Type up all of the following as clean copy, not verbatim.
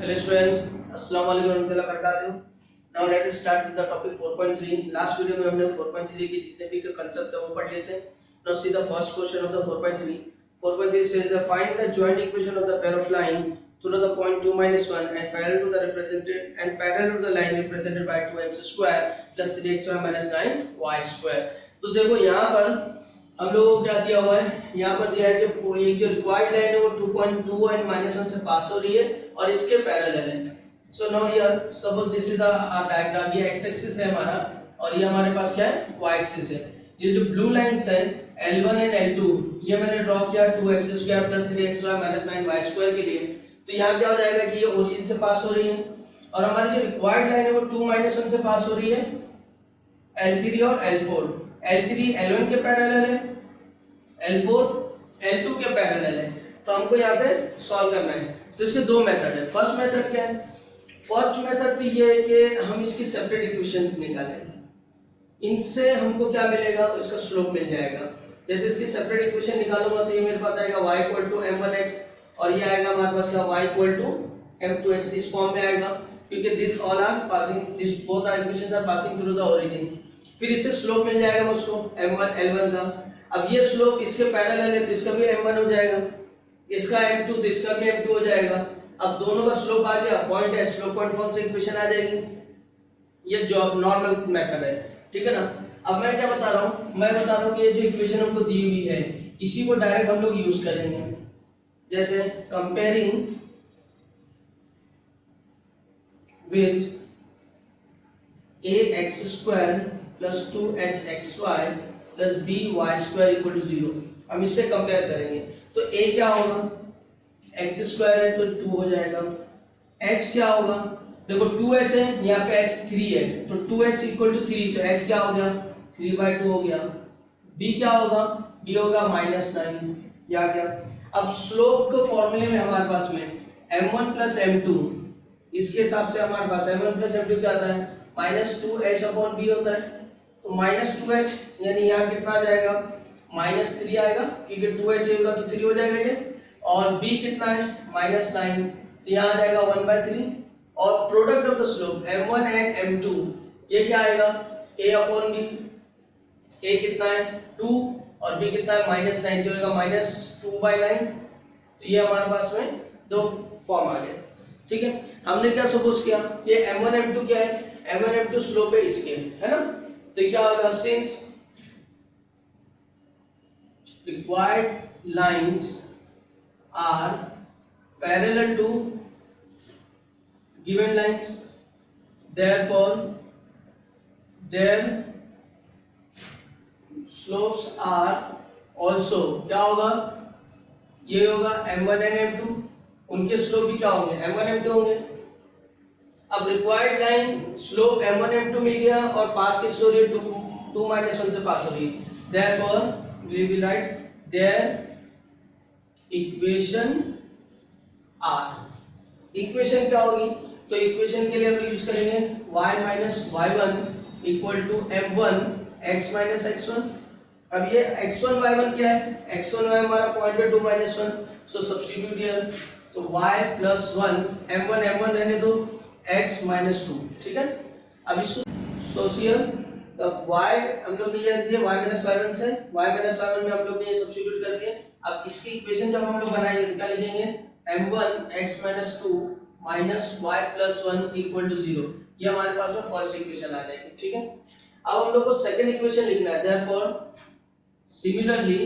Hello students, अस्सलाम वालेकुम warahmatullahi wabarakatuh. Now let us start with the topic 4.3. Last video में हमने 4.3 के जितने भी concept है वो पढ़ लिए थे. Now see the first question of the 4.3. 4.3 says that find the joint equation of the pair of line through the point 2 minus 1 and parallel to the line represented by 2x square plus 3xy minus 9y square. तो देखो यहाँ पर हम लोगों को क्या दिया हुआ है, यहाँ पर दिया है कि एक जो रिक्वायर्ड लाइन है वो 2.2 और -1 से पास हो रही है और इसके पैरेलल है. So now here suppose this is the diagram. ये x एक्सिस है हमारा और ये हमारे पास क्या है, y एक्सिस है. ये जो ब्लू लाइंस है L1 एंड L2 ये मैंने ड्रॉ किया 2x² + 3xy - 9y² के लिए. तो यहाँ क्या हो जाएगा कि ये ओरिजिन से पास हो रही है और हमारी जो रिक्वायर्ड लाइन है वो 2 - 1 से पास हो रही है L3 और L4. L3 L1 के पैरेलल है, L4 L2 के पैरेलल है. तो हमको यहाँ पे सॉल्व करना है. तो इसके दो मेथड है. फर्स्ट मेथड क्या है? फर्स्ट मेथड तो ये है कि हम इसकी सेपरेट इक्वेशंस निकालें. इनसे हमको क्या मिलेगा, इसका स्लोप मिल जाएगा. जैसे इसकी सेपरेट इक्वेशन निकालूंगा तो ये मेरे पास आएगा y = m1x और ये आएगा हमारे पास क्या y = m2x. इस फॉर्म में आएगा क्योंकि this all are passing, this both are equations are passing through the origin. फिर इससे स्लोप मिल जाएगा मुझको m1 L1 का. अब ये स्लोप इसके पैरेलल है तो इसका भी m1 हो जाएगा, इसका m2 तो इसका भी m2 हो जाएगा. अब दोनों का स्लोप आ गया, पॉइंट है, स्लोप पॉइंट फॉर्म से इक्वेशन आ जाएगी. ये जो नॉर्मल मेथड है, ठीक है ना. अब मैं क्या बता रहा हूँ, मैं बता रहा हूँ कि ये जो इक्वेशन हमको दी हुई है इसी को डायरेक्ट हम लोग यूज करेंगे. जैसे comparing with ax² + 2hxy + by² = 0. हम इससे कंपेयर करेंगे तो a क्या होगा, x² है तो 2 हो जाएगा. x क्या होगा, देखो 2h है, यहाँ पे x 3 है तो 2h = 3 तो x क्या हो गया, 3/2 हो गया. b क्या होगा, b होगा -9. ये आ गया. अब स्लोप के फॉर्मूले में हमारे पास में m1 + m2, इसके हिसाब से हमारे पास m1 + m2 क्या आता है, -2h/b होता है. तो -2h यानी यहाँ कितना आ जाएगा, -3 आएगा क्योंकि 2h होगा तो 3 हो जाएगा ये. और b कितना है, -9 तो यहाँ आ जाएगा 1/3. और product of the slope m1 and m2 ये क्या आएगा, a/b. a कितना है 2 और b कितना है -9 जो होगा -2/9. तो ये हमारे पास में दो फॉर्म आ गए. ठीक है. हमने क्या सपोज किया, ये m1 m2 क्या है, m1 m2 स्लोप है इसके, है ना. तो क्या होगा, since required lines are parallel to given lines, therefore their slopes are also, क्या होगा, ये होगा m1 and m2, उनके स्लोप भी क्या होंगे, m1 m2 होंगे. अब required line slope m1 m2 मिल गया और पास किस हो रही है, 2 - 1 से पास हो रही है. therefore we will write their equation are. Equation क्या होगी, तो इक्वेशन के लिए हम लोग यूज करेंगे y - y1 = m1 x - x1. अब ये x1 y1 क्या है, x1 y हमारा पॉइंट है 2 - 1, सो सब्स्टिट्यूट हियर. तो y + 1 m1 रहने दो, x - 2. ठीक है. अब इसको सोचिए, तब y हम लोग ने ये दिया y - y1 से, y - y1 में हम लोग ने ये सब्स्टिट्यूट कर दिए. अब इसकी इक्वेशन जब हम लोग बनाएंगे तो क्या लिखेंगे, m1 x - 2 - y + 1 = 0. ये हमारे पास में फर्स्ट इक्वेशन आ जाएगी. ठीक है. अब हम लोग को सेकंड इक्वेशन लिखना है. therefore सिमिलरली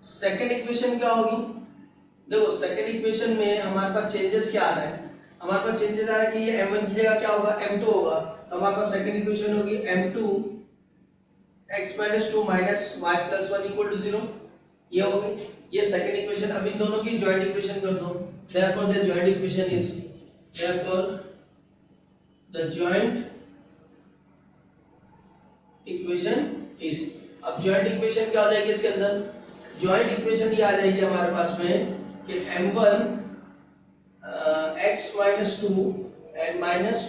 सेकंड इक्वेशन क्या होगी, देखो सेकंड इक्वेशन में हमारे पास चेंजेस क्या आ रहा है, हमारे पास चेंजेस आ रहा है कि ये m1 की जगह क्या होगा, m2 होगा. तो हमारे पास सेकंड इक्वेशन होगी m2 x - 2 - y + 1 = 0. ये हो गई ये सेकंड इक्वेशन. अब इन दोनों की जॉइंट इक्वेशन कर दो. therefore the joint equation is, therefore the joint equation is. अब जॉइंट इक्वेशन क्या हो जाएगी इसके अंदर, जॉइंट इक्वेशन ये आ जाएगी हमारे पास में कि m1 x - 2 and -y +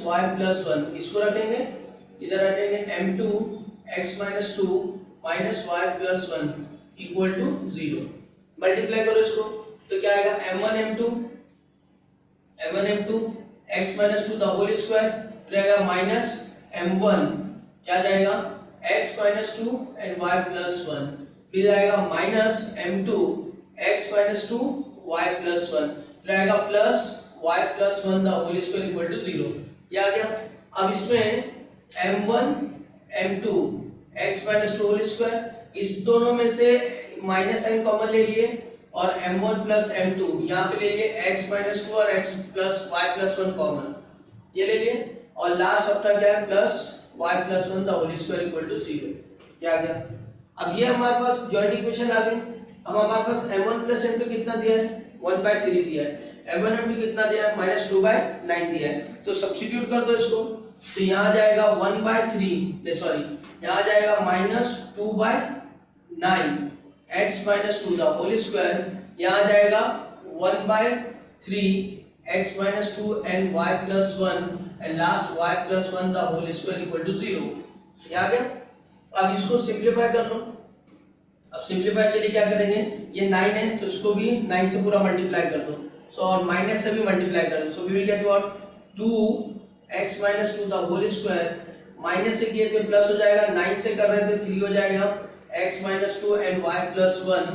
1 इसको रखेंगे, इधर रखेंगे m2 x - 2 - y + 1 = 0. मल्टीप्लाई करो इसको तो क्या आएगा, m1 m2 m1 m2 x minus 2 the whole square, फिर आएगा माइनस m1 क्या जाएगा x minus 2 and y plus 1, फिर आएगा minus m2 x minus 2 y plus 1, फिर आएगा plus y plus 1 the whole square equal to 0। ये आ गया। अब इसमें m1 m2 x minus 2 whole square, इस दोनों में से माइनस साइन कॉमन ले लिए और m1 plus m2 यहाँ पे ले लिए x minus 2 और x plus y plus 1 common, ये ले लिए और लास्ट अपना क्या है plus y plus 1 the whole square equal to 0। क्या आ गया। अब ये हमारे पास जॉइंट इक्वेशन आ गई। अब हमारे पास m1 plus m2 कितना दिया है 1/3 दिया है, m1 m2 कितना दिया है -2/9 दिया है, तो सब्स्टिट्यूट कर दो इसको, तो यहाँ जाएगा 1/3 सॉरी यहाँ जाएगा -2/9 x minus 2 the whole square, यहाँ जाएगा 1/3 x minus 2 and y plus 1 and last y plus 1 the whole square equal to 0। ये आ गया। अब इसको सिंपलीफाई कर लो। अब सिंपलीफाई के लिए क्या करेंगे, ये 9 है तो इसको भी 9 से पूरा मल्टीप्लाई कर दो, सो और माइनस से भी मल्टीप्लाई कर दो, so we will get what 2x minus 2 the whole square, minus से किए तो प्लस हो जाएगा, 9 से कर रहे थे 3 हो जाएगा x minus 2 and y plus 1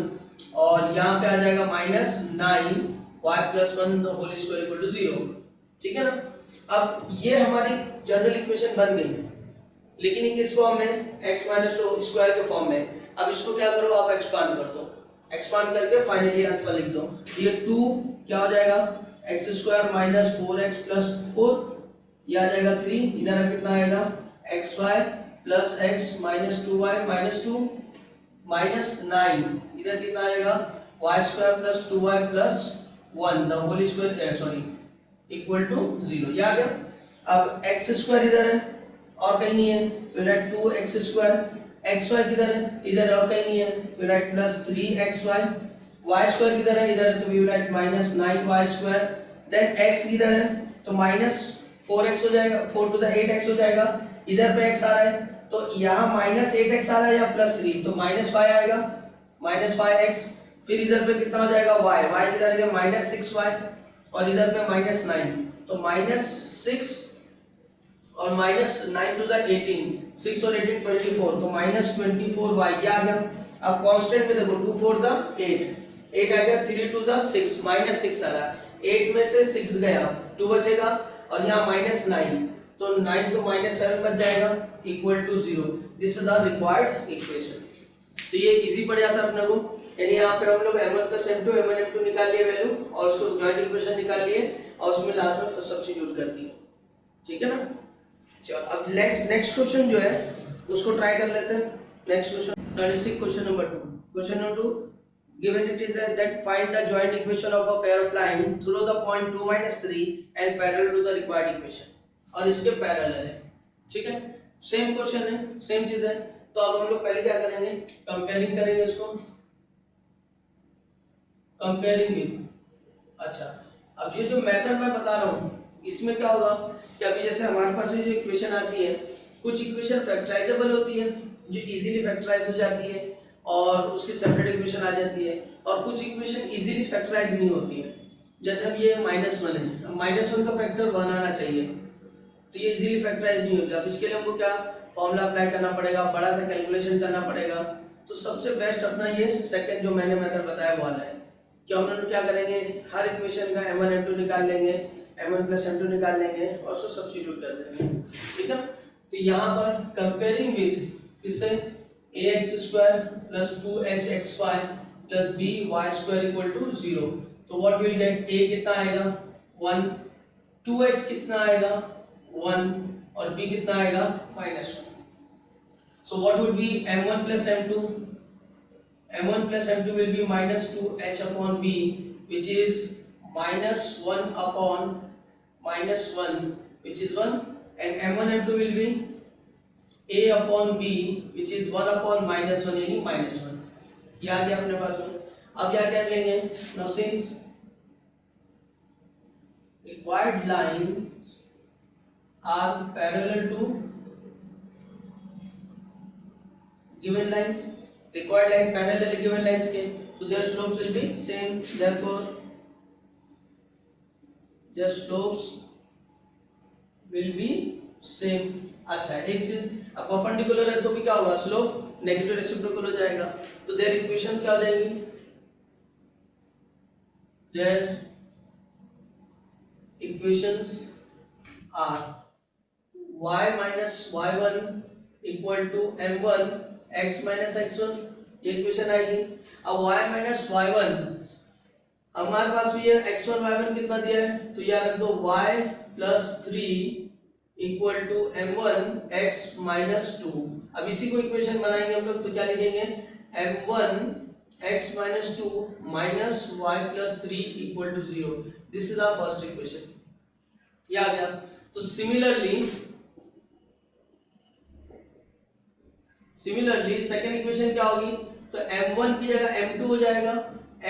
और यहाँ पे आ जाएगा -9 y plus 1 the whole square equal to 0। ठीक है ना। अब ये हमारी जनरल इक्वेशन बन गई, लेकिन ये किस फॉर्म में x minus 2 स्क्वायर के फॉर्म में। अब इसको क्या करो आप एक्सपांड कर दो, एक्सपांड करके फाइनली आंसर लिख दो। ये 2 क्या हो जाएगा x square minus 4x plus 4, ये आ जाएगा 3, इधर कितना आएगा xy plus x minus 2y minus 2 minus 9, इधर कितना आएगा y square plus 2y plus 1 the whole square sorry equal to 0। ये आ गया। अब x स्क्वायर इधर है और कहीं नहीं है, तो राइट 2x स्क्वायर, xy किधर है इधर और कहीं नहीं है, तो right plus 3xy, y square किधर है इधर, तो we write -9y square, then x किधर है तो -4x हो जाएगा, 4 टू द 8x हो जाएगा, इधर पे x आ रहा है तो यहाँ -8x आ रहा है या +3 तो -5 आएगा -5x, फिर इधर पे कितना हो जाएगा y किधर है -6y और इधर पे -9 तो -6 और -9 टू द 18, 6 और 18 24 तो -24y ये आ गया। अब कांस्टेंट में देखो 2 4 द 8 आ गया, 3 टू द 6 -6 आ रहा, 8 में से 6 गया 2 बचेगा और यहाँ -9 तो 9 तो -7 बच जाएगा equal to 0। This is the required equation. तो ये इजी पड़ जाता है अपने को, यानी यहाँ पे हम लोग m1 plus m2 m1 m2 निकाल लिए वैल्यू और उसको जॉइंट इक्वेशन निकाल लिए और उसमें लास्ट में सब्स्टिट्यूट कर दिए। ठीक है ना। चलो अब नेक्स्ट क्वेश्चन जो है उसको ट्राई कर लेते हैं। Next question 36 question number 2। Question number 2 given it is that find the joint equation of a pair of line through the point 2 3 and parallel to the required equation, और इसके parallel है। ठीक है, सेम क्वेश्चन है, same चीज है। तो अब हम लोग पहले क्या करेंगे, कंपेयरिंग करेंगे इसको, कंपेयरिंग विद। अच्छा, अब ये जो मेथड मैं बता रहा हूँ इसमें क्या होगा कि अभी जैसे हमारे पास ये जो इक्वेशन आती है, कुछ इक्वेशन फैक्टराइजेबल होती है जो इजीली फैक्टराइज हो जाती है और उसकी सेपरेट इक्वेशन आ जाती है, और कुछ इक्वेशन इजीली फैक्टराइज नहीं होती है। जैसे अब ये -1 है, अब -1 का फैक्टर 1 आना चाहिए तो ये इजीली फैक्टराइज नहीं होगी। अब इसके लिए हमको क्या फॉर्मूला अप्लाई करना पड़ेगा, बड़ा सा कैलकुलेशन करना पड़ेगा। तो सबसे बेस्ट अपना ये सेकंड जो मैंने मेथड बताया वो वाला है कि हम लोग क्या करेंगे, हर इक्वेशन का m1 m2 निकाल लेंगे, m1 plus m2 निकाल लेंगे और उसको सब्स्टिट्यूट कर देंगे। ठीक है। तो यहाँ पर कंपेयरिंग विद किससे, ax² plus 2hxy plus by² equal to 0, तो व्हाट विल गेट, a कितना आएगा 1, 2h कितना आएगा 1 और b कितना आएगा -1। So what would be m1 plus m2? m1 plus m2 will be -2h upon b, which is -1 upon -1, which is 1, and m1 m2 will be a upon b, which is 1 upon -1 यानी -1। ये आ गया अपने पास में। अब क्या कर लेंगे, now since required lines are parallel to given lines, required line parallel given lines के, so their slopes will be same, therefore their slopes will be same। अच्छा एक चीज, अब परपेंडिकुलर है तो भी क्या होगा, स्लोप नेगेटिव रेसिप्रोकल हो जाएगा, तो देयर इक्वेशंस क्या हो जाएंगी, their equations are y minus y1 equal to m1 x minus x1, ये इक्वेशन आएगी। अब y minus y1 हमारे पास भी है, x1 y1 कितना दिया है, तो याद रख दो y plus 3 equal to m1 x minus 2। अब इसी को इक्वेशन बनाएंगे हम लोग, तो क्या लिखेंगे, m1 x minus 2 minus y plus 3 equal to 0। This is our first equation, ये आ गया। तो सिमिलरली सेकंड इक्वेशन क्या होगी, तो m1 की जगह m2 हो जाएगा,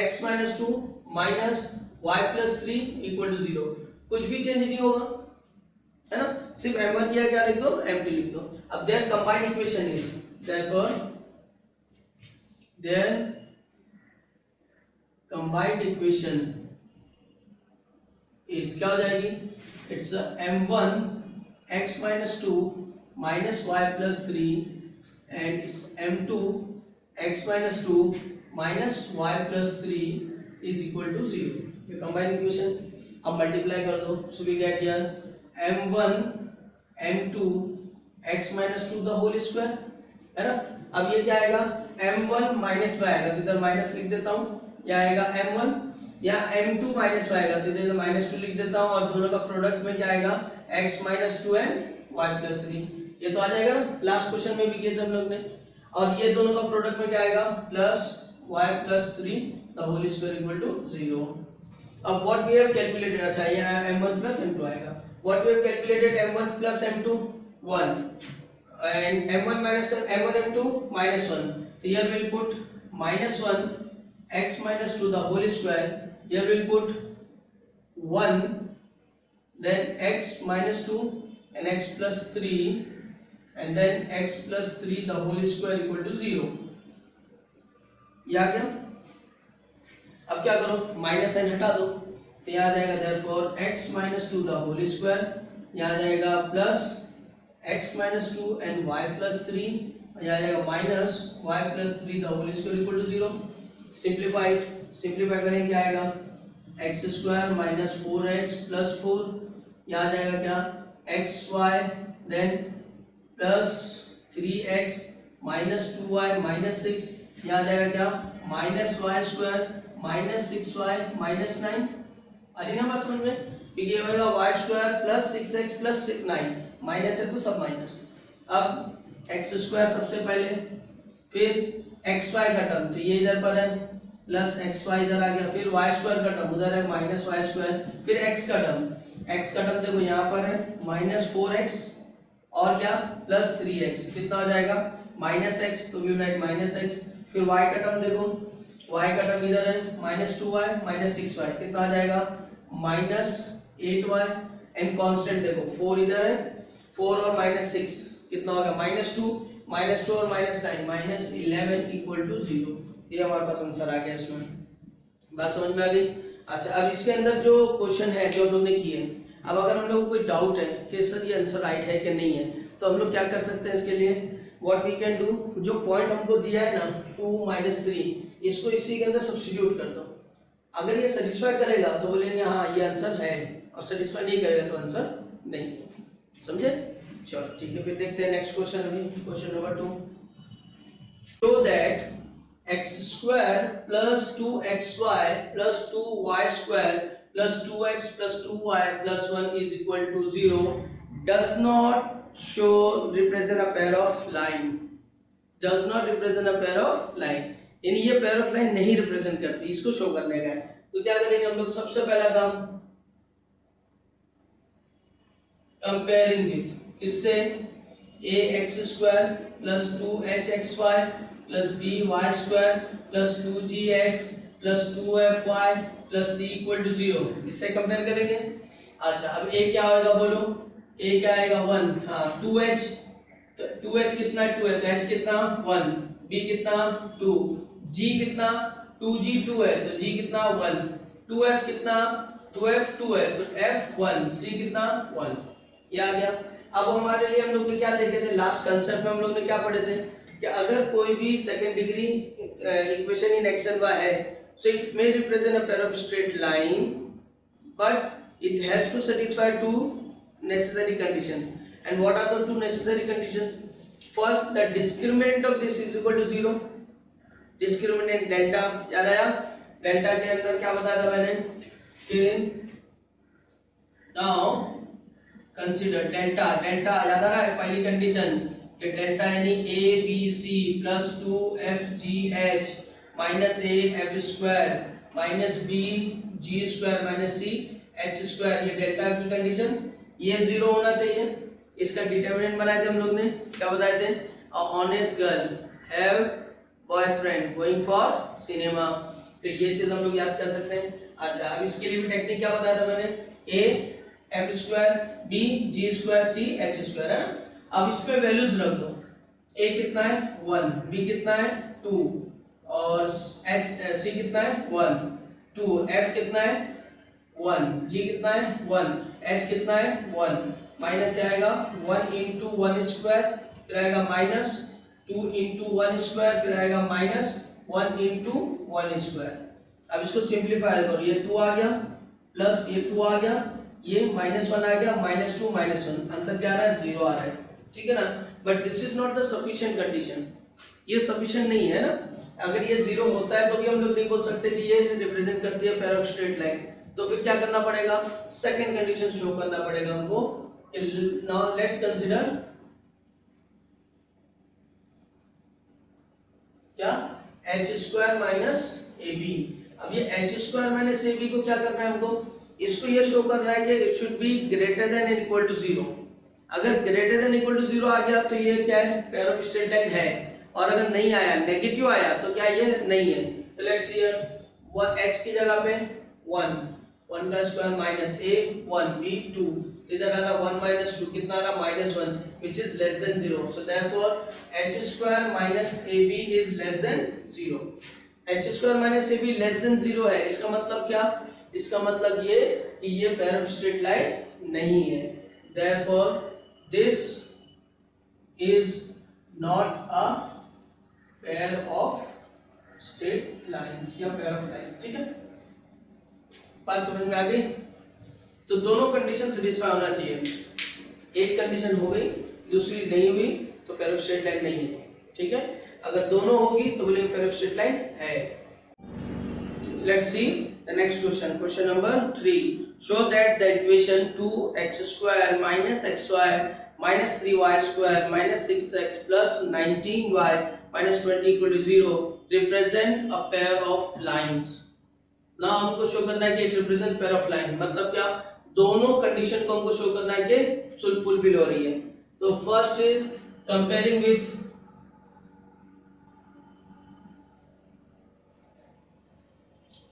x minus 2 minus y plus 3 equal to 0। कुछ भी चेंज नहीं होगा, है ना, सिर्फ m1 किया, क्या लिख दो, m2 लिख दो। अब their combined equation is, therefore their combined equation is क्या हो जाएगी, it's m1 x minus 2 minus y plus 3 and it's m2 x minus 2 minus y plus 3 is equal to 0। ये कंबाइंड इक्वेशन, अब मल्टीप्लाई कर दो, so we get here m1 m2 x minus 2 the whole square, है ना। अब ये क्या आएगा, m1 माइनस में आएगा तो इधर माइनस लिख देता हूँ, यह आएगा m1, या m2 माइनस में आएगा तो इधर माइनस 2 लिख देता हूँ, और दोनों का प्रोडक्ट में क्या आएगा, x minus 2 and y plus 3, ये तो आ जाएगा ना, लास्ट क्वेश्चन में भी किया था हम लोग ने। और ये दोनों का प्रोडक्ट में क्या आएगा, plus y plus 3 the whole square equal to 0। अब what we have calculated, अच्छा यहाँ m1 plus m2 आएगा, what we have calculated m1 plus m2 1 and m1 minus m1 m2 minus 1, so here we'll put minus 1 x minus 2 the whole square, here we'll put 1, then x minus 2 and x plus 3 and then x plus 3 the whole square equal to 0। ये आ गया। अब क्या करो, minus n हटा दो, तो यहाँ आ जाएगा therefore x minus 2 the whole square, यहाँ आ जाएगा plus x minus 2 and y plus 3, यहाँ आ जाएगा minus y plus 3 the whole square equal to 0। Simplify करें क्या आएगा, x square minus 4x plus 4, यहाँ आ जाएगा क्या, xy then plus 3x minus 2y minus 6, यहाँ आ जाएगा क्या, minus y square minus 6y minus 9। अरे ना बात समझ में, क्योंकि ये होगा y square plus 6x plus 9, minus है तो सब माइनस। अब x square सबसे पहले, फिर xy का टर्म, तो ये इधर पर है, प्लस xy इधर आ गया, फिर y square का टर्म उधर है माइनस y square, फिर x का टर्म देखो यहाँ पर है माइनस 4x और क्या प्लस 3x, कितना हो जाएगा माइनस x, तो वी राइट माइनस x, फिर y का टर्म देखो, y का टर्म इधर है माइनस 2y माइनस 6y, कितना आ जाएगा माइनस 8y, एंड कांस्टेंट देखो 4 इधर है, 4 और माइनस 6 कितना होगा माइनस 2 और माइनस 9 माइनस 11 इक्वल टू 0। ये हमारे पास आंसर आ गया इसमें, बात समझ में आ गई। अच्छा अब इसके अंदर जो क्वेश्चन है जो हम लोग ने किए, अब अगर हम लोग को कोई डाउट है कि सर ये आंसर राइट है कि नहीं है, तो हम लोग क्या कर सकते हैं इसके लिए, व्हाट वी कैन डू, जो पॉइंट हमको दिया है ना 2 - 3, इसको इसी के अंदर सब्स्टिट्यूट कर दो। अगर ये सेटिस्फाई करेगा तो बोलेंगे हाँ ये आंसर है, और सेटिस्फाई नहीं करेगा तो आंसर नहीं, समझे। चलो ठीक है, फिर देखते हैं नेक्स्ट क्वेश्चन। अभी question number 2, show that x square plus 2xy plus 2y square plus 2x plus 2y plus 1 is equal to 0 does not show represent a pair of line, does not represent a pair of line, यानी ये pair of line नहीं represent करती, इसको show करने का है। तो क्या करेंगे हम लोग, सबसे पहला काम कंपेयरिंग विथ किससे, ax square plus 2hxy plus by square plus 2gx plus 2fy plus c equal to 0, इससे कंपेयर करेंगे। अच्छा अब a क्या होगा बोलो, a क्या आएगा 1, हाँ 2h, तो 2h कितना है 2 है, तो h कितना 1, b कितना 2, g कितना 2g 2 है, तो g कितना 1, 2f कितना 2f 2 है तो f 1, c कितना 1, ये आ गया। अब हमारे लिए हम लोग ने क्या देखे थे लास्ट कंसेप्ट में, हम लोग ने क्या पढ़े थे कि अगर कोई भी second degree equation in X and Y है, so it may represent a pair of straight line but it has to satisfy two necessary conditions. And what are the two necessary conditions? First, the discriminant of this is equal to 0, discriminant delta, याद आया? Delta के अंदर क्या बताया था मैंने कि now consider delta, delta याद आ रहा है पहली कंडीशन कि डेल्टा यानी a b c plus 2f g h minus A F square minus B G square minus C H square, ये डेल्टा की कंडीशन, ये जीरो होना चाहिए। इसका डिटरमिनेंट बनाए थे हम लोग ने, क्या बताए थे? अ honest girl have boyfriend going for cinema, तो ये चीज हम लोग याद कर सकते हैं। अच्छा, अब इसके लिए भी टेक्निक क्या बताया था मैंने? A F square B G square C H square, है ना। अब इस पे वैल्यूज रख दो, ए कितना है 1, बी कितना है 2 और एच सी कितना है 1 2, एफ कितना है 1, जी कितना है 1, एच कितना है 1, माइनस क्या आएगा 1 into 1 स्क्वायर, फिर आएगा माइनस 2 into 1 स्क्वायर, फिर आएगा माइनस 1 into 1 स्क्वायर। अब इसको सिंपलीफाई करो, ये 2 आ गया प्लस ये 2 आ गया, ये -1 आ गया, -2 -1, आंसर क्या आ रहा है 0 आ रहा है, ठीक है ना। But this is not the sufficient condition, ये सफिशिएंट नहीं है ना। अगर ये 0 होता है तो भी हम लोग नहीं बोल सकते कि ये रिप्रेजेंट करती है पेयर ऑफ स्ट्रेट लाइन, तो फिर क्या करना पड़ेगा? सेकंड कंडीशन शो करना पड़ेगा हमको। नाउ लेट्स कंसीडर क्या h स्क्वायर माइनस ab। अब ये h स्क्वायर माइनस ab को क्या करना है हमको? इसको ये शो करना है कि it should be greater than and equal to 0। अगर ग्रेटर देन इक्वल टू 0 आ गया तो ये क्या है? पेयर ऑफ स्ट्रेट लाइन है, और अगर नहीं आया नेगेटिव आया तो क्या ये नहीं है। तो लेट्स सी हियर, वो x की जगह पे 1 1 का स्क्वायर माइनस a 1 b 2, इधर आ रहा 1 माइनस 2 कितना आ रहा -1 which is less than 0, so therefore h square minus ab is less than 0। h square minus ab less than 0 है, इसका मतलब क्या? इसका मतलब ये कि ये पेयर ऑफ स्ट्रेट लाइन नहीं है, therefore this is not a pair of straight lines या pair of lines, ठीक है। बात समझ में आ गई? तो दोनों कंडीशन सेटिस्फाई होना चाहिए, एक कंडीशन हो गई दूसरी नहीं हुई तो पेयर ऑफ स्ट्रेट लाइन नहीं है, ठीक है। अगर दोनों होगी तो बोलेंगे पेयर ऑफ स्ट्रेट लाइन है। Let's see the next question, question number 3, show that the equation 2x square minus xy minus 3y square minus 6x plus 19y minus 20 equal to 0 represent a pair of lines। ना हमको show करना है कि it represent pair of line, मतलब क्या? दोनों condition को हमको शो करना है कि फुलफिल हो रही है। तो first is comparing with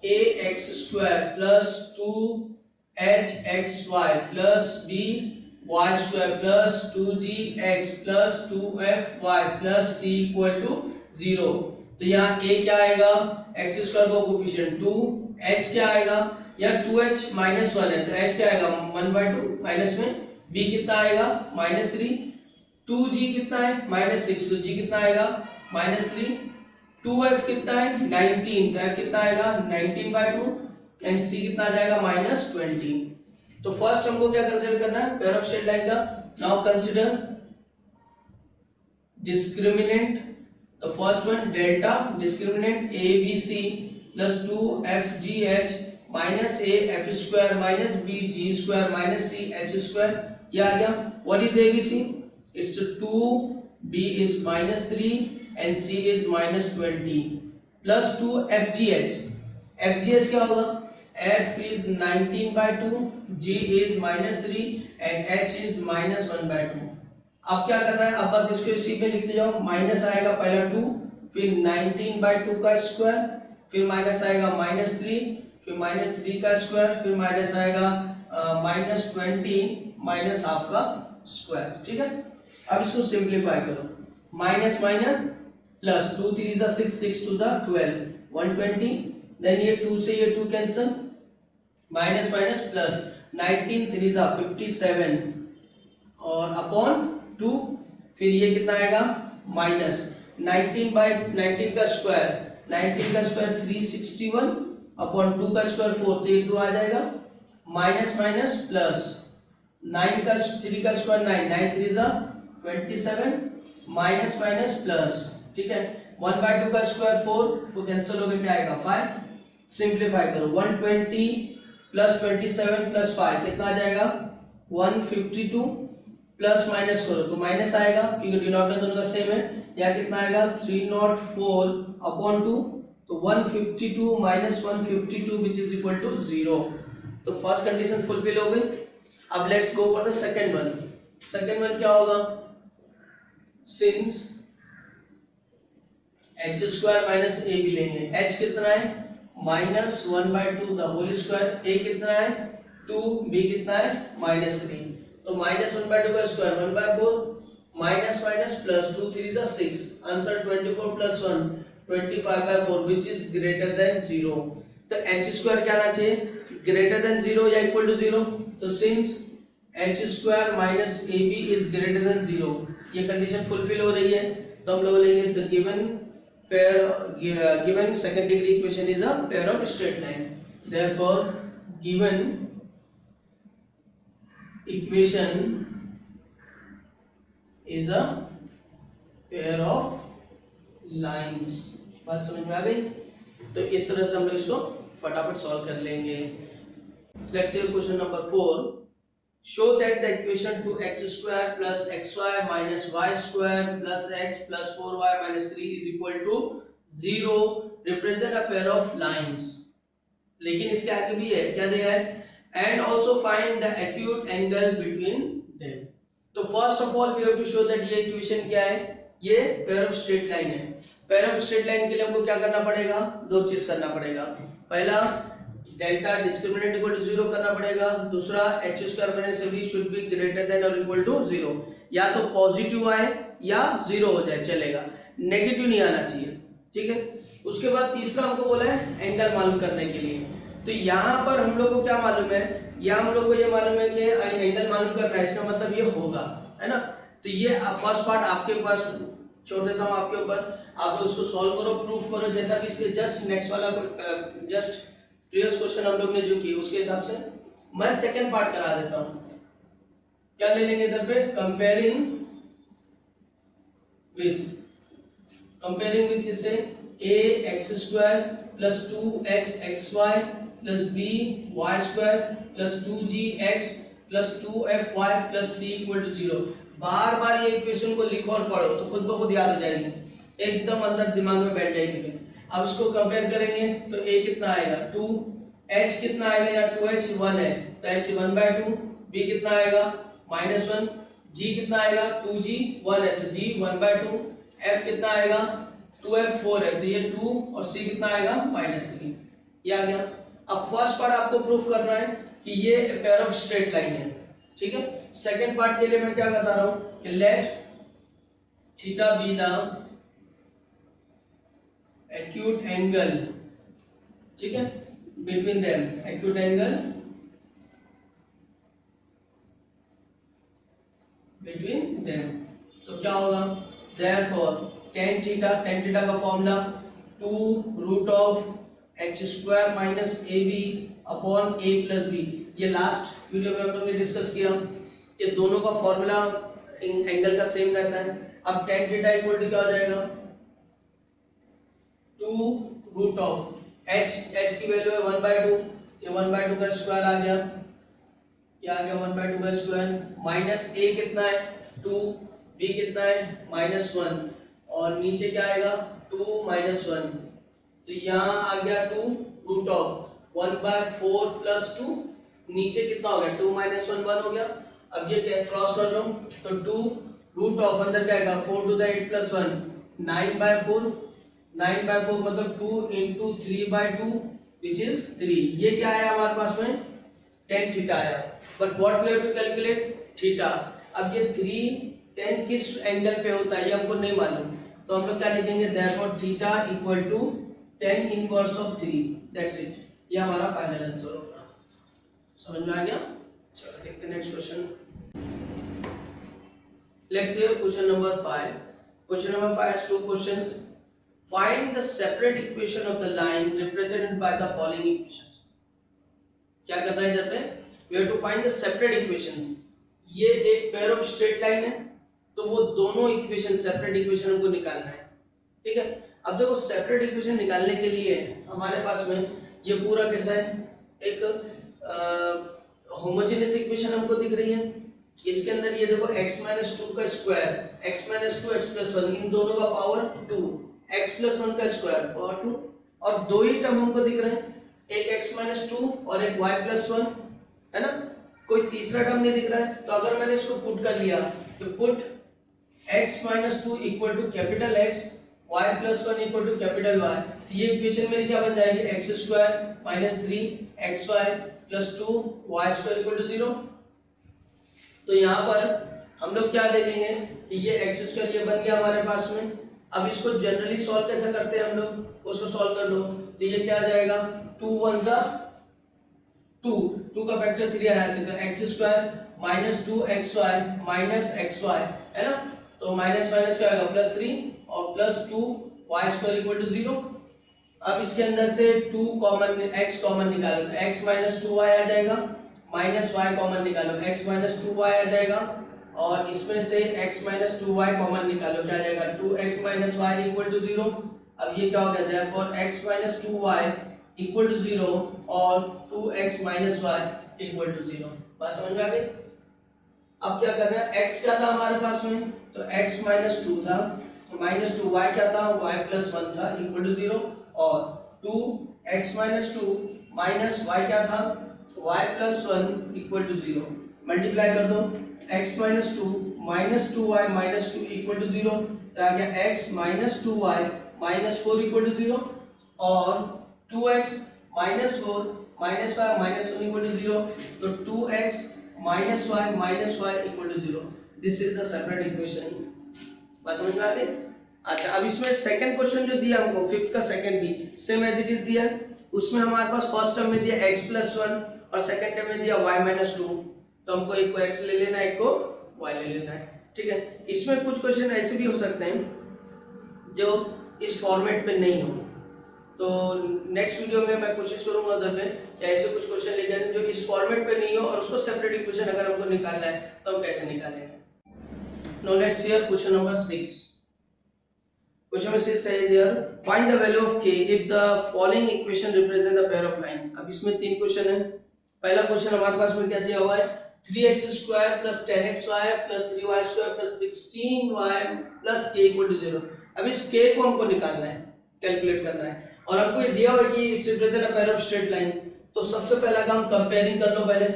ax square plus 2hxy plus b y square plus 2gx plus 2fy plus c equal to 0। तो यहाँ a क्या आएगा? x स्क्वायर का कोफिशिएंट 2, h क्या आएगा? यहाँ 2h -1 है तो h क्या आएगा 1/2 माइनस में, b कितना आएगा -3, 2g कितना है -6 तो g कितना आएगा -3, 2f कितना है 19 तो f कितना आएगा 19/2 एंड c कितना आ जाएगा -20। तो फर्स्ट हमको क्या कंसीडर करना है? पेयर ऑफ स्ट्रेट लाइन का। Now consider discriminant, the first one delta discriminant abc plus 2fgh minus a f square minus b g square minus c h square, ये आ गया। What is abc? It's 2, b is -3 and c is -20 plus 2fgh, fgh क्या होगा? f is 19/2, g is -3 and h is -1/2। अब क्या करना है? अब बस इसको इसी में लिखते जाओ, माइनस आएगा पहला 2, फिर 19/2 का स्क्वायर, फिर माइनस आएगा -3, फिर -3 का स्क्वायर, फिर माइनस आएगा -20 माइनस हाफ का स्क्वायर, ठीक है। अब इसको सिंपलीफाई करो, माइनस माइनस प्लस 2 3 6 6 2 12 120, देन ये 2 से ये 2 कैंसिल, माइनस माइनस प्लस 19 3 जा 57 और अपॉन 2, फिर ये कितना आएगा माइनस 19 बाई 19 का स्क्वायर 361 अपॉन 2 का स्क्वायर 4, तो ये 2 आ जाएगा माइनस माइनस प्लस 9 का 3 का स्क्वायर 9 9 3 जा 27 माइनस माइनस प्लस, ठीक है 1 बाई 2 का स्क्वायर 4, तो कैंसिल हो गया क्या आएगा 5, सिंप्लीफाई करो 120 प्लस 27 प्लस 5 कितना आ जाएगा 152 प्लस माइनस करो तो माइनस आएगा क्योंकि डिनोमिनेटर दोनों का सेम है, या कितना आएगा 304 अपॉन 2, तो 152 minus 152 which is equal to 0। तो फर्स्ट कंडीशन फुलफिल हो गई। अब let's go for the second one. Second one क्या होगा, since h square minus A B लेंगे, h कितना है minus 1/2 the whole square, a कितना है 2, b कितना है -3, तो माइनस 1/2 का square 1/4 minus minus plus 2 3 is 6, answer 24 plus 1 25/4 which is greater than 0। तो h स्क्वायर क्या आना चाहिए ग्रेटर देन 0 या इक्वल टू 0, तो since h square minus ab is greater than 0 ये कंडीशन फुलफिल हो रही है, तो हम लोग लेंगे the given second degree equation is a pair of straight line, therefore given equation is a pair of lines। बात समझ में आ गई, तो इस तरह से हम लोग इसको फटाफट सॉल्व कर लेंगे। Let's say question number 4, show that the equation to x square plus xy minus y square plus x plus 4y minus 3 is equal to 0 represent a pair of lines। लेकिन इसके आगे भी है, क्या दिया है and also find the acute angle between them। तो first of all we have to show that ये इक्वेशन क्या है, ये पेयर ऑफ स्ट्रेट लाइन है। पेयर ऑफ स्ट्रेट लाइन के लिए हमको क्या करना पड़ेगा, दो चीज करना पड़ेगा, पहला डेल्टा डिस्क्रिमिनेंट इक्वल टू 0 करना पड़ेगा, दूसरा h square minus b should be greater then और इक्वल टू 0, या तो पॉजिटिव आए या 0 हो जाए चलेगा, नेगेटिव नहीं आना चाहिए, ठीक है। उसके बाद तीसरा हमको बोला है एंगल मालूम करने के लिए, तो यहाँ पर हम लोग को क्या मालूम है, या हम लोग को ये मालूम है कि एंगल मालूम करना है, इसका मतलब ये होगा, है ना। तो ये फर्स्ट पार्ट आपके पास छोड़ देता हूँ आपके ऊपर, आप लोग उसको सॉल्व करो, प्रूफ करो, जैसा भी इसके जस्ट नेक्स्ट वाला जस्ट प्रीवियस क्वेश्चन हम लोग ने जो किए उसके हिसाब से मैं सेकंड पार्ट करा देता हूँ। क्या ले लेंगे इधर पे, कंपेयरिंग विथ किससे, a x square plus 2h xy plus b y square plus 2g x plus 2fy plus c equal to 0। बार बार ये इक्वेशन को लिखो और पढ़ो तो खुद ब खुद याद हो जाएगी, एकदम अंदर दिमाग में बैठ जाएगी। अब इसको कंपेयर करेंगे तो a कितना आएगा 2, h कितना आएगा, या 2h 1 है तो h 1/2, b कितना आएगा -1, g कितना आएगा 2g 1 है तो g 1/2, f कितना आएगा 2f 4 है तो ये 2 और c कितना आएगा -3, ये आ गया। अब फर्स्ट पार्ट आपको प्रूफ करना है कि ये पेयर ऑफ स्ट्रेट लाइन है, ठीक है। सेकंड पार्ट के लिए मैं क्या बता रहा हूं कि let theta be the acute angle, ठीक है, between them, acute angle between them. तो क्या होगा, देयरफॉर tan थीटा का formula 2 root of h square minus ab upon a plus b, ये लास्ट वीडियो में हम लोग ने डिस्कस किया कि दोनों का फॉर्मूला एंगल का सेम रहता है। अब tan थीटा इक्वल टू क्या हो जाएगा 2 रूट ऑफ h की वैल्यू है 1/2, ये 1/2 का स्क्वायर आ गया, ये आ गया 1/2 का स्क्वायर, माइनस a कितना है 2, b कितना है -1 और नीचे क्या आएगा 2 -1, तो यहाँ आ गया 2 रूट ऑफ 1/4 प्लस 2, नीचे कितना हो गया 2 -1 1 हो गया। अब ये क्या क्रॉस कर लो तो 2 रूट ऑफ अंदर क्या आएगा 4 to the 8 plus 1 9/4, 9/4 मतलब 2 into 3/2 which is 3, ये क्या आया हमारे पास में tan थीटा आया, but what we have to calculate theta. अब ये 3 tan किस एंगल पे होता है ये हमको नहीं मालूम, तो हम लोग क्या लिखेंगे therefore theta equal to tan inverse of 3, that's it, ये हमारा फाइनल आंसर होगा। समझ में आ गया? चलो देखते हैं next question. Let's see question number 5. Question number 5 has two questions. Find the separate equation of the line represented by the following equations. क्या करना है इधर पे? We have to find the separate equations. ये एक पेयर ऑफ स्ट्रेट लाइन है, तो वो दोनों इक्वेशन सेपरेट इक्वेशन हमको निकालना है। ठीक है, अब देखो सेपरेट इक्वेशन निकालने के लिए हमारे पास में ये पूरा कैसा है, एक होमोजेनियस इक्वेशन हमको दिख रही है। इसके अंदर ये देखो x माइनस 2 का square, x minus 2 x plus 1, इन दोनों का पावर 2, x प्लस 1 का स्क्वायर पावर 2, और दो ही टर्म हमको दिख रहे हैं, एक x माइनस 2 और एक y प्लस 1, है ना, कोई तीसरा टर्म नहीं दिख रहा है। तो अगर मैंने इसको पुट कर लिया तो put x minus 2 equal to capital X, y plus 1 equal to capital Y, तो ये इक्वेशन मेरी क्या बन जाएगी, x square minus 3xy plus 2y square equal to 0। तो यहाँ पर हम लोग क्या देखेंगे कि ये एक्स स्क्वायर ये बन गया हमारे पास में। अब इसको जनरली सॉल्व कैसे करते हैं हम लोग, उसको सॉल्व कर लो, तो ये क्या आ जाएगा, 2 1 का 2 का फैक्टर 3 आना चाहिए, तो x square minus 2xy minus xy, है ना, तो माइनस माइनस क्या आएगा प्लस 3 और plus 2y square equal to 0। अब इसके अंदर से 2 कॉमन, x कॉमन निकालो, तो x माइनस 2y आ जाएगा, माइनस y कॉमन निकालो, x माइनस 2y आ जाएगा, और इसमें से x माइनस 2y कॉमन निकालो, क्या आ जाएगा 2x minus y equal to 0। अब ये क्या हो गया, therefore x minus 2y equal to 0 और 2x minus y equal to 0। बात समझ में आ गई? अब क्या करना है, x क्या था हमारे पास में, तो x माइनस 2 था, तो माइनस 2y क्या था, y प्लस 1 था इक्वल टू 0, और 2x माइनस 2 माइनस y क्या था, y plus 1 equal to 0, multiply कर दो, x minus 2 minus 2y minus 2 equal to 0, तो आ गया x minus 2y minus 4 equal to 0, और 2x minus 4 minus 5 minus 1 equal to 0, तो 2x minus y equal to 0। This is the separate equation. बात समझ में आ गई? अच्छा, अब इसमें सेकंड क्वेश्चन जो दिया हमको, फिफ्थ का सेकंड भी सेम एज इट इज दिया, उसमें हमारे पास फर्स्ट टर्म में दिया x प्लस 1 और सेकंड टर्म में दिया y माइनस 2, तो हमको एक को x ले लेना है, एक को y ले लेना है। ठीक है, इसमें कुछ क्वेश्चन ऐसे भी हो सकते हैं जो इस फॉर्मेट पे नहीं हो, तो नेक्स्ट वीडियो में मैं कोशिश करूंगा उधर में कि ऐसे कुछ क्वेश्चन लेके आए जो इस फॉर्मेट पे नहीं हो, और उसको सेपरेट इक्वेशन अगर हमको निकालना है तो हम कैसे निकालेंगे। Now let's see question number 6। Question number 6 says here, find the value of k if the following equation represent the pair of lines। अब इसमें तीन क्वेश्चन है। पहला क्वेश्चन हमारे पास में क्या दिया हुआ है, 3x square plus 10xy plus 3y square plus 16y plus k equal to 0। अब इस k को हमको निकालना है, कैलकुलेट करना है, और हमको ये दिया हुआ है कि it's represent a pair of straight line. तो सबसे पहला काम कंपेयरिंग कर लो, पहले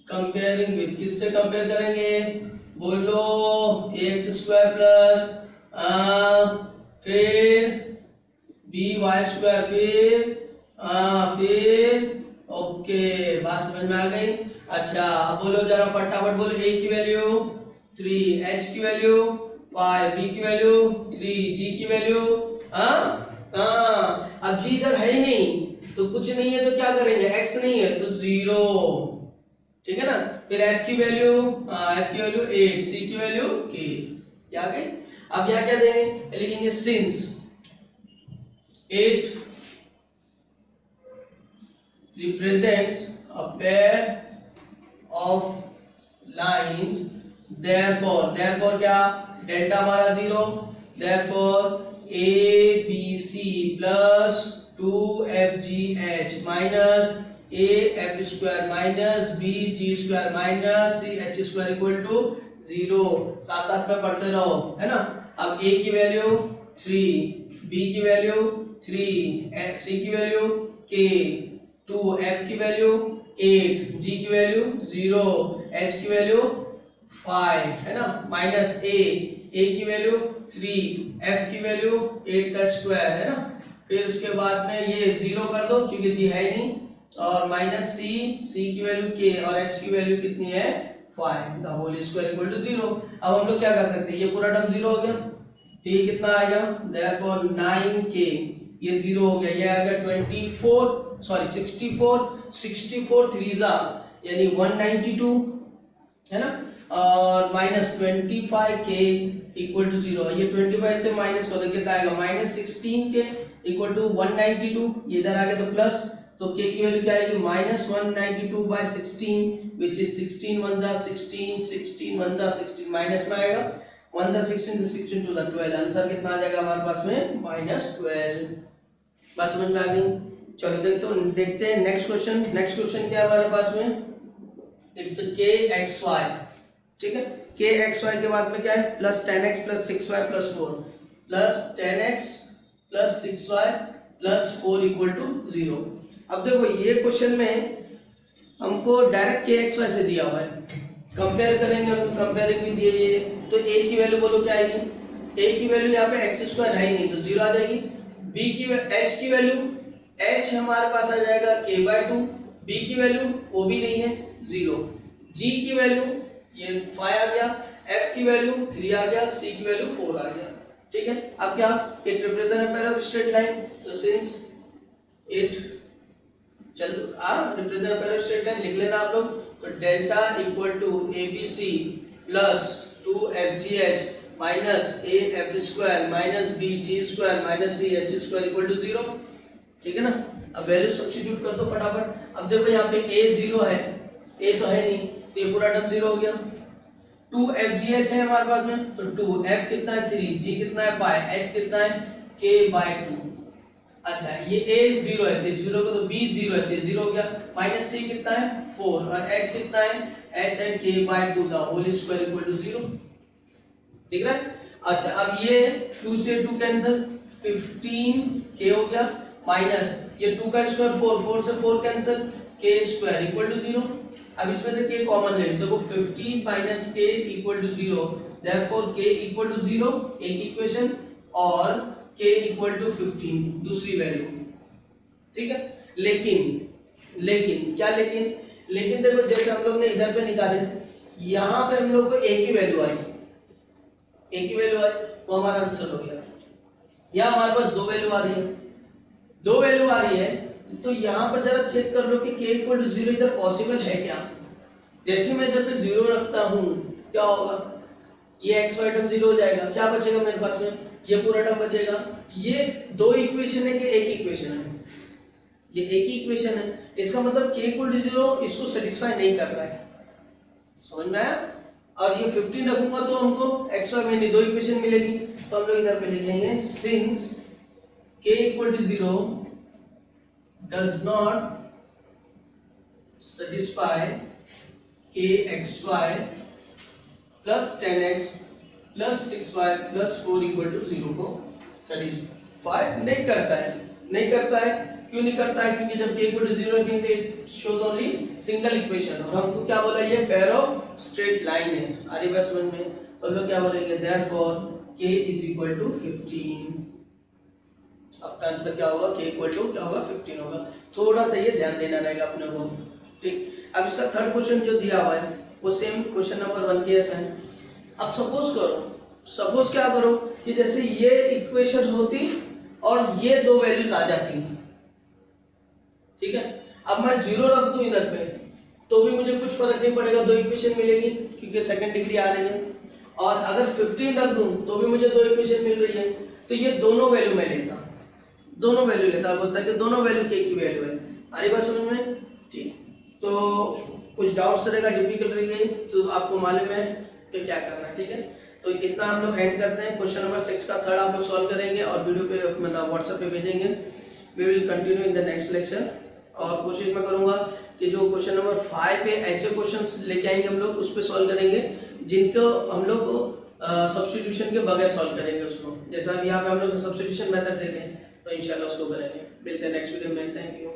कंपेयरिंग विद, किससे कंपेयर करेंगे, बोलो ax स्क्वायर प्लस फिर by स्क्वायर फिर ओके, बात समझ में आ गई। अच्छा, अब बोलो जरा फटाफट बोलो, a की वैल्यू 3, h की वैल्यू 5, b की वैल्यू 3, g की वैल्यू अब g इधर है ही नहीं तो कुछ नहीं है, तो क्या करेंगे, x नहीं है तो 0, ठीक है ना। फिर f की वैल्यू 8, c की वैल्यू k, क्या आ गई। अब यहाँ क्या देंगे, लिखेंगे since 8 represents a pair of lines, therefore क्या, डेल्टा हमारा 0, therefore abc plus 2fgh minus af square minus bg square minus ch square equal to 0। साथ साथ में पढ़ते रहो, है ना। अब a की वैल्यू 3, b की वैल्यू 3, c की वैल्यू k 2, f की वैल्यू 8, g की वैल्यू 0, h की वैल्यू 5, है ना, माइनस a की वैल्यू 3, f की वैल्यू 8 का स्क्वायर, है ना। फिर उसके बाद में ये 0 कर दो क्योंकि g है नहीं, और माइनस c की वैल्यू k और h की वैल्यू कितनी है 5, the whole square equal to 0। अब हम लोग क्या कर सकते हैं, ये पूरा टर्म 0 हो गया, तो ये कितना आएगा, देयरफॉर 9k, ये 0 हो गया, ये आएगा 24 64 थ्रीजा यानी 192 है ना, और माइनस 25k इक्वल टू 0। ये 25 से माइनस कर दो, कितना आएगा माइनस 16k इक्वल टू 192, ये इधर आ गया तो प्लस, तो k की वैल्यू क्या आएगी माइनस 192 बाय 16 विच इज 16 1 जा 16, 16 1 जा 16, माइनस में आएगा 1 जा 16 तो 16 टू 12, आंसर कितना आ जाएगा हमारे पास में माइनस 12। बात समझ में आ गई? चलो देखते हैं नेक्स्ट क्वेश्चन। नेक्स्ट क्वेश्चन क्या है हमारे पास में, इट्स kxy, ठीक है। kxy के बाद में क्या है plus 10x plus 6y plus 4, plus 10x plus 6y plus 4 equal to 0। अब देखो ये क्वेश्चन में हमको डायरेक्ट kxy से दिया हुआ है, कंपेयर करेंगे हम, कंपेयरिंग भी दिए ये, तो a की वैल्यू बोलो क्या आएगी, a की वैल्यू यहाँ पे x स्क्वायर है ही नहीं तो 0 आ जाएगी। b की h की वैल्यू, h हमारे पास आ जाएगा k/2, b की वैल्यू वो भी नहीं है 0, g की वैल्यू ये 5 आ गया, f की वैल्यू 3 आ गया, c की वैल्यू 4 आ गया, ठीक है। अब क्या it represent a pair of straight line, तो सिंस इट चलो represent a pair of straight line लिख लेना आप लोग, तो delta equal to abc plus 2fgh minus af square minus bg square minus ch square equal to 0, ठीक है ना। अब वैल्यू सब्स्टिट्यूट कर दो फटाफट। अब देखो यहाँ पे a 0 है, a तो है नहीं तो ये पूरा टर्म 0 हो गया। 2fgh है हमारे पास में, तो 2, f कितना है 3, g कितना है 5, h कितना है k/2। अच्छा ये a 0 है तो 0 को, तो b 0 है तो 0 हो गया, माइनस c कितना है 4 और h कितना है h and k/2 the whole square equal to 0, ठीक है। अच्छा अब ये 2 से 2 कैंसिल, 15k हो गया, माइनस ये 2 का स्क्वायर 4, 4 से 4 cancel, k square equal to 0। अब इसमें से k कॉमन ले लो, देखो 15 minus k equal to 0, therefore k equal to 0 एक इक्वेशन और k इक्वल टू 15 दूसरी वैल्यू, ठीक है। लेकिन क्या लेकिन देखो जैसे हम लोग ने इधर पे निकाले, यहाँ पे हम लोग को a की वैल्यू आई, तो हमारा आंसर हो गया। यहाँ हमारे पास दो वैल्यू आ रही है, तो यहाँ पर जरा चेक कर लो कि k इक्वल टू 0 इधर पॉसिबल है क्या। जैसे मैं इधर पे 0 रखता हूँ क्या होगा, ये xy टर्म 0 हो जाएगा, क्या बचेगा मेरे पास में, ये पूरा टर्म बचेगा। ये दो इक्वेशन है कि एक इक्वेशन है, ये एक ही इक्वेशन है, इसका मतलब k इक्वल टू 0 इसको सेटिस्फाई नहीं कर रहा है, समझ में आया। और ये 15 रखूंगा तो हमको xy में दो इक्वेशन मिलेगी, तो हम लोग इधर पे लिखेंगे since k equal to 0 does not satisfy kxy plus 10x plus 6y plus 4 equal to 0 को सेटिस्फाई नहीं करता है। क्यों नहीं करता है, क्योंकि जब k इक्वल टू 0 रखेंगे it shows only single equation, और हमको क्या बोला, ये पेयर ऑफ स्ट्रेट लाइन है। आ रही बात समझ में, तो हम लोग क्या बोलेंगे, therefore k is equal to 15। आपका आंसर क्या होगा, k इक्वल टू क्या होगा 15 होगा। थोड़ा सा ये ध्यान देना रहेगा अपने को, ठीक। अब इसका थर्ड क्वेश्चन जो दिया हुआ है वो सेम क्वेश्चन नंबर 1 के जैसा है। अब सपोज क्या करो कि जैसे ये इक्वेशन होती और ये दो वैल्यूज आ जाती, ठीक है। अब मैं 0 रख दूं इधर पे तो भी मुझे कुछ फर्क नहीं पड़ेगा, दो इक्वेशन मिलेगी क्योंकि सेकंड डिग्री आ रही है। और अगर 15 रख दूं तो भी मुझे दो इक्वेशन मिल रही है, तो ये दोनों वैल्यू मैं लेता, बोलता है कि दोनों वैल्यू k की वैल्यू है। आ रही बात समझ में, ठीक। तो कुछ डाउट्स रहेगा, डिफिकल्ट रहेगी तो आपको मालूम है कि क्या करना है, ठीक है। तो इतना हम लोग एंड करते हैं। क्वेश्चन नंबर 6 का थर्ड आप लोग सॉल्व करेंगे और वीडियो पे मतलब व्हाट्सएप पे भेजेंगे। We will continue in the next lecture, और कोशिश मैं करूंगा कि जो क्वेश्चन नंबर 5 पे ऐसे क्वेश्चंस लेके आएंगे हम लोग, उस पे सॉल्व करेंगे जिनको हम लोग सब्स्टिट्यूशन के बगैर सॉल्व करेंगे उसको। जैसा यहाँ पे हम लोग सब्स्टिट्यूशन मेथड देखें तो इंशाल्लाह उसको करेंगे। मिलते हैं नेक्स्ट वीडियो में, थैंक यू।